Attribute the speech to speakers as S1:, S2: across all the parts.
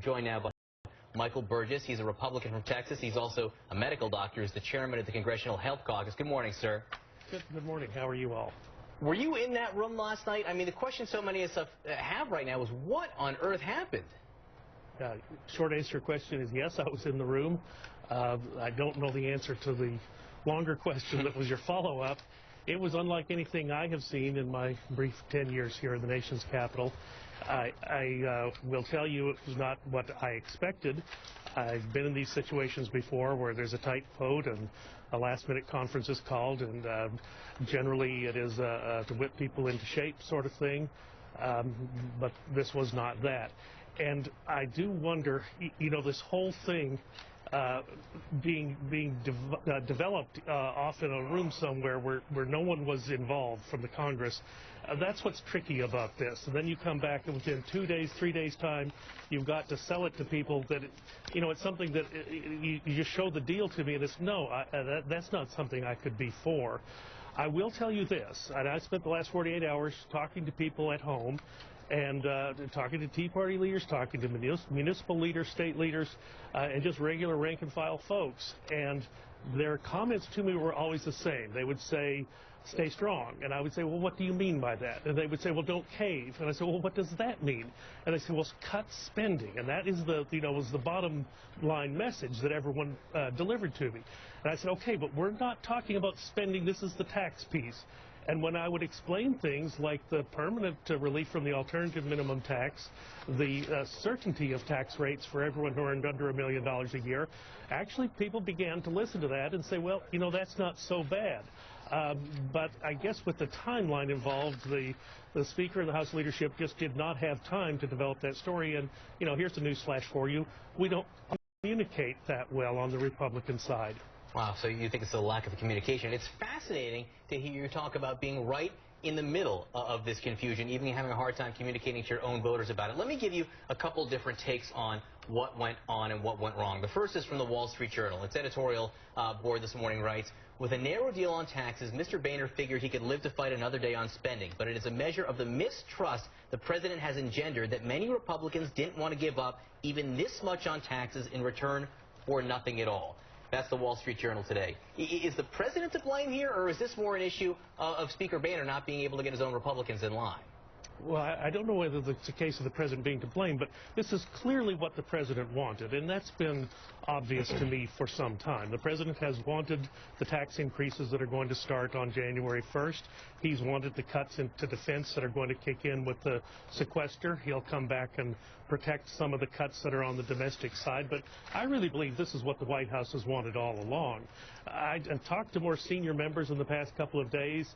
S1: Joined now by Michael Burgess. He's a Republican from Texas. He's also a medical doctor. He's the chairman of the Congressional Health Caucus. Good morning, sir.
S2: Good morning. How are you all?
S1: Were you in that room last night? I mean, the question so many of us have right now is what on earth happened?
S2: Short answer to your question is yes, I was in the room. I don't know the answer to the longer question that was your follow-up. It was unlike anything I have seen in my brief 10 years here in the nation's capital. I will tell you it was not what I expected. I've been in these situations before where there's a tight vote and a last-minute conference is called, and generally it is to whip people into shape sort of thing, but this was not that. And I do wonder, you know, this whole thing being developed off in a room somewhere where no one was involved from the Congress. That's what's tricky about this. And then you come back and within 2 days, 3 days time, you've got to sell it to people that, you know, it's something that you just show the deal to me and it's no, that's not something I could be for. I will tell you this, and I spent the last 48 hours talking to people at home and talking to Tea Party leaders, talking to municipal leaders, state leaders, and just regular rank-and-file folks. And their comments to me were always the same. They would say, stay strong. And I would say, well, what do you mean by that? And they would say, well, don't cave. And I said, well, what does that mean? And they said, well, cut spending. And that is the, you know, was the bottom line message that everyone delivered to me. And I said, okay, but we're not talking about spending. This is the tax piece. And when I would explain things like the permanent relief from the alternative minimum tax, the certainty of tax rates for everyone who earned under $1 million a year, actually people began to listen to that and say, well, you know, that's not so bad. But I guess with the timeline involved, the Speaker and the House leadership just did not have time to develop that story. And, you know, here's the newsflash for you. We don't communicate that well on the Republican side.
S1: Wow, so you think it's a lack of communication. It's fascinating to hear you talk about being right in the middle of this confusion, even having a hard time communicating to your own voters about it. Let me give you a couple different takes on what went on and what went wrong. The first is from the Wall Street Journal. Its editorial board this morning writes, with a narrow deal on taxes, Mr. Boehner figured he could live to fight another day on spending, but it is a measure of the mistrust the president has engendered that many Republicans didn't want to give up even this much on taxes in return for nothing at all. That's the Wall Street Journal today. Is the president to blame here, or is this more an issue of Speaker Boehner not being able to get his own Republicans in line?
S2: Well, I don't know whether it's a case of the president being to blame, but this is clearly what the president wanted, and that's been obvious to me for some time. The president has wanted the tax increases that are going to start on January 1st. He's wanted the cuts into defense that are going to kick in with the sequester. He'll come back and protect some of the cuts that are on the domestic side, but I really believe this is what the White House has wanted all along. I've talked to more senior members in the past couple of days,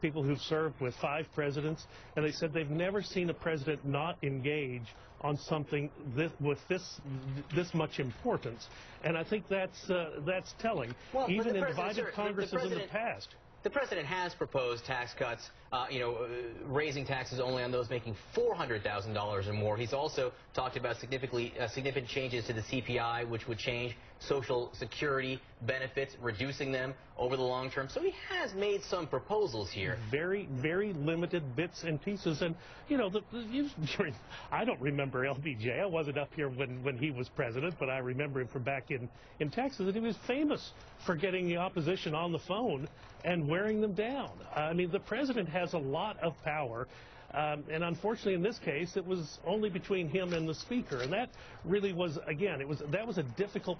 S2: people who've served with 5 presidents, and they said they've never seen a president not engage on something with this much importance. And I think that's telling.
S1: Well,
S2: even in divided Congresses in the past.
S1: The president has proposed tax cuts, raising taxes only on those making $400,000 or more. He's also talked about significant changes to the CPI, which would change Social Security benefits, reducing them over the long term. So he has made some proposals here. Very,
S2: very limited bits and pieces. And, you know, I don't remember LBJ. I wasn't up here when he was president, but I remember him from back in Texas. And he was famous for getting the opposition on the phone and wearing them down. I mean, the president has a lot of power. And unfortunately, in this case, it was only between him and the Speaker. And that really was, again, that was a difficult.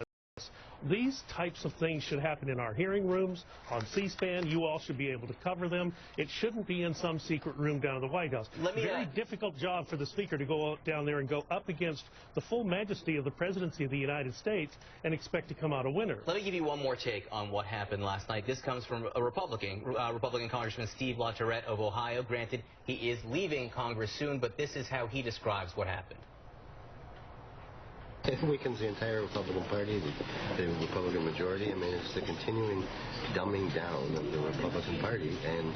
S2: These types of things should happen in our hearing rooms, on C-SPAN. You all should be able to cover them. It shouldn't be in some secret room down at the White House. Very difficult job for the Speaker to go down there and go up against the full majesty of the presidency of the United States and expect to come out a winner.
S1: Let me give you one more take on what happened last night. This comes from a Republican Congressman Steve LaTourette of Ohio. Granted, he is leaving Congress soon, but this is how he describes what happened.
S3: It weakens the entire Republican Party, the Republican majority. I mean, it's the continuing dumbing down of the Republican Party, and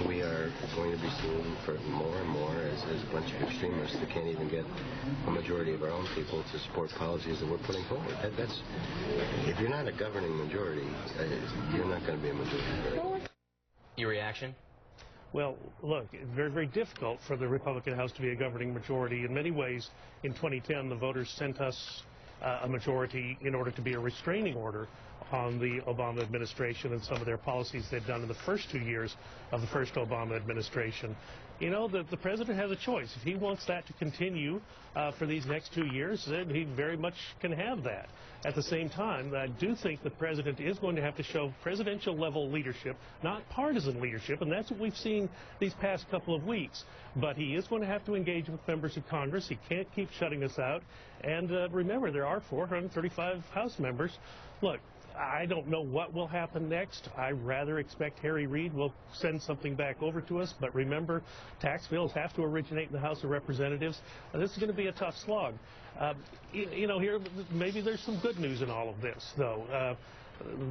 S3: we are going to be seeing for more and more as a bunch of extremists that can't even get a majority of our own people to support policies that we're putting forward. If you're not a governing majority, you're not going to be a majority.
S1: Your reaction?
S2: Well, look, it's very, very difficult for the Republican House to be a governing majority. In many ways, in 2010, the voters sent us a majority in order to be a restraining order on the Obama administration and some of their policies they've done in the first 2 years of the first Obama administration. You know, the president has a choice. If he wants that to continue for these next 2 years, then he very much can have that. At the same time, I do think the president is going to have to show presidential-level leadership, not partisan leadership, and that's what we've seen these past couple of weeks. But he is going to have to engage with members of Congress. He can't keep shutting us out. And remember, there are 435 House members. Look, I don't know what will happen next. I rather expect Harry Reid will send something back over to us. But remember, tax bills have to originate in the House of Representatives. This is going to be a tough slog. You know, here, maybe there's some good news in all of this, though.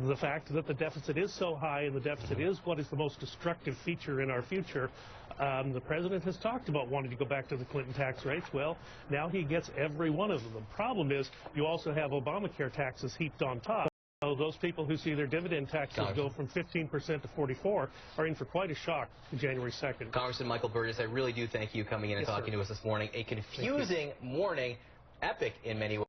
S2: The fact that the deficit is so high, and the deficit is what is the most destructive feature in our future. The president has talked about wanting to go back to the Clinton tax rates. Well, now he gets every one of them. The problem is you also have Obamacare taxes heaped on top. So those people who see their dividend taxes go from 15% to 44% are in for quite a shock January 2nd.
S1: Congressman Michael Burgess, I really do thank you coming in and talking to us this morning. A confusing morning, epic in many ways.